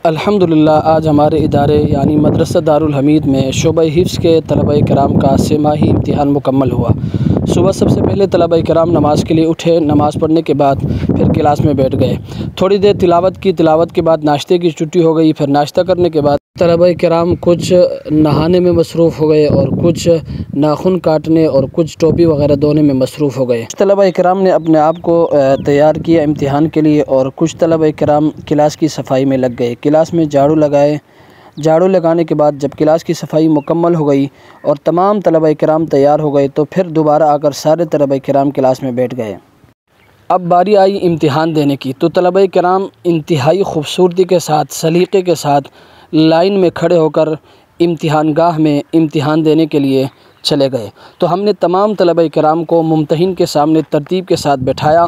الحمدللہ آج ہمارے ادارے یعنی مدرسہ دارالحمید میں شعبہ حفظ کے طلبہ کرام کا 3 ماہی امتحان مکمل ہوا۔ صبح سب سے پہلے طلبہ کرام نماز کے لیے اٹھے، نماز پڑھنے کے بعد پھر کلاس میں بیٹھ گئے، تھوڑی دیر تلاوت کے بعد ناشتے کی چھٹی ہو گئی۔ پھر ناشتہ کرنے کے بعد طلبہ کرام کچھ نہانے میں مصروف ہو گئے اور کچھ ناخن کاٹنے اور کچھ ٹوپی وغیرہ دھونے میں مصروف ہو گئے۔ طلبہ کرام نے اپنے آپ کو تیار کیا امتحان کے لیے اور کچھ طلبہ کرام کلاس کی صفائی میں لگ گئے، کلاس میں جھاڑو لگانے کے بعد جب کلاس کی صفائی مکمل ہو گئی اور تمام طلبہ کرام تیار ہو گئے تو پھر دوبارہ آ کر سارے طلبہ کرام کلاس میں بیٹھ گئے۔ اب باری آئی امتحان دینے کی تو طلبہ کرام انتہائی خوبصورتی کے ساتھ، سلیقے کے ساتھ لائن میں کھڑے ہو کر امتحان گاہ میں امتحان دینے کے لیے چلے گئے۔ تو ہم نے تمام طلبہ کرام کو ممتحن کے سامنے ترتیب کے ساتھ بٹھایا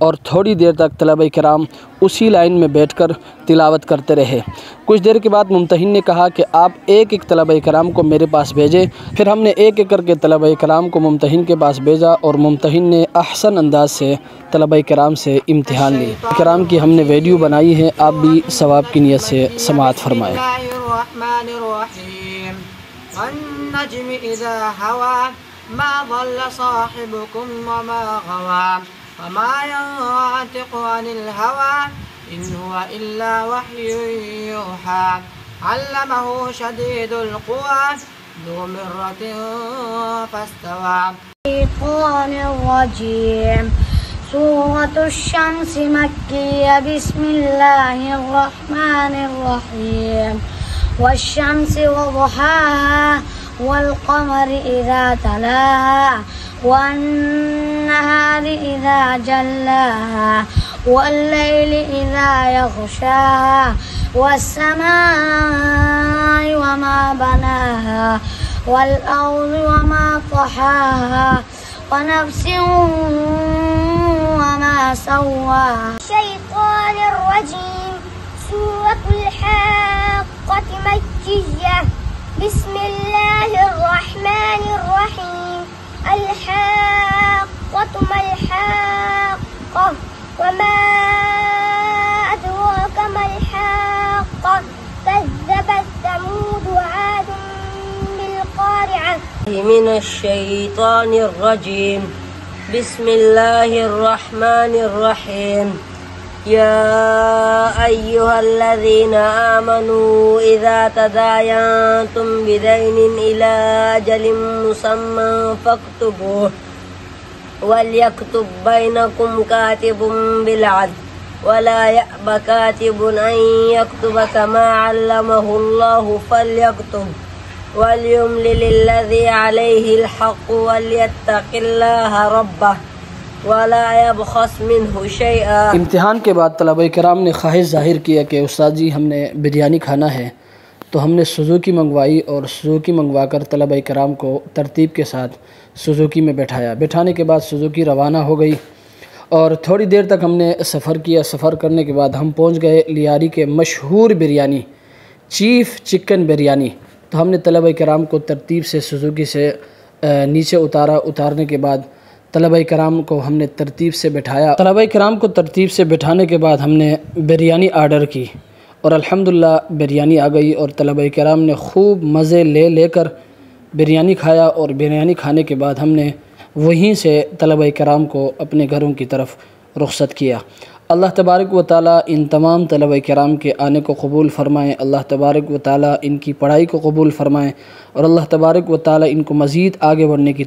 اور تھوڑی دیر تک طلبہ کرام اسی لائن میں بیٹھ کر تلاوت کرتے رہے۔ کچھ دیر کے بعد ممتحن نے کہا کہ آپ ایک طلبہ کرام کو میرے پاس بھیجیں۔ پھر ہم نے ایک کر کے طلبہ کرام کو ممتحن کے پاس بھیجا اور ممتحن نے احسن انداز سے طلبہ کرام سے امتحان لی۔ کرام کی ہم نے ویڈیو بنائی ہے، آپ بھی ثواب کی نیت سے سماعت فرمائیں۔ والنجم إذا هوى ما ضل صاحبكم وما غوى وما ينطق عن الهوى إن هو إلا وحي يوحى علمه شديد القوى ذو مرة فاستوى الشيطان الرجيم سورة الشمس مكية بسم الله الرحمن الرحيم والشمس وضحاها والقمر إذا تلاها والنهار إذا جلاها والليل إذا يغشاها والسماء وما بناها والأرض وما طحاها ونفس وما سواها الشيطان الرجيم سورة الحاقة مكية بسم الله الرحمن الرحيم الحاقة ما الحاقة وما أدراك ما الحاقة كذبت ثمود وعاد بالقارعة من الشيطان الرجيم بسم الله الرحمن الرحيم يا أيها الذين آمنوا إذا تداينتم بدين إلى أجل مسمى فاكتبوه وليكتب بينكم كاتب بالعدل ولا يأب كاتب أن يكتب كما علمه الله فليكتب وليملل الذي عليه الحق وليتق الله ربه ولا يبخس منه شيئا۔ امتحان کے بعد طلبہ کرام نے خواہش ظاہر کیا کہ استاد جی ہم نے بریانی کھانا ہے، تو ہم نے سوزوکی منگوائی اور سوزوکی منگوا کر طلبہ کرام کو ترتیب کے ساتھ سوزوکی میں بٹھایا۔ بٹھانے کے بعد سوزوکی روانہ ہو گئی اور تھوڑی دیر تک ہم نے سفر کیا۔ سفر کرنے کے بعد ہم پہنچ گئے لیاری کے مشہور بریانی چیف چکن بریانی۔ تو ہم نے طلبہ کرام کو ترتیب سے سوزوکی سے نیچے اتارنے کے بعد طلبہ کرام کو ہم نے ترتیب سے بٹھایا۔ طلبہ کرام کو ترتیب سے بٹھانے کے بعد ہم نے بریانی آرڈر کی اور الحمدللہ بریانی آ گئی اور طلبہ کرام نے خوب مزے لے کر بریانی کھایا اور بریانی کھانے کے بعد ہم نے وہیں سے طلبہ کرام کو اپنے گھروں کی طرف رخصت کیا۔ اللہ تبارک و تعالیٰ ان تمام طلبہ کرام کے آنے کو قبول فرمائیں، اللہ تبارک و تعالیٰ ان کی پڑھائی کو قبول فرمائیں اور اللہ تبارک و تعالیٰ ان کو مزید آگے بڑھنے کی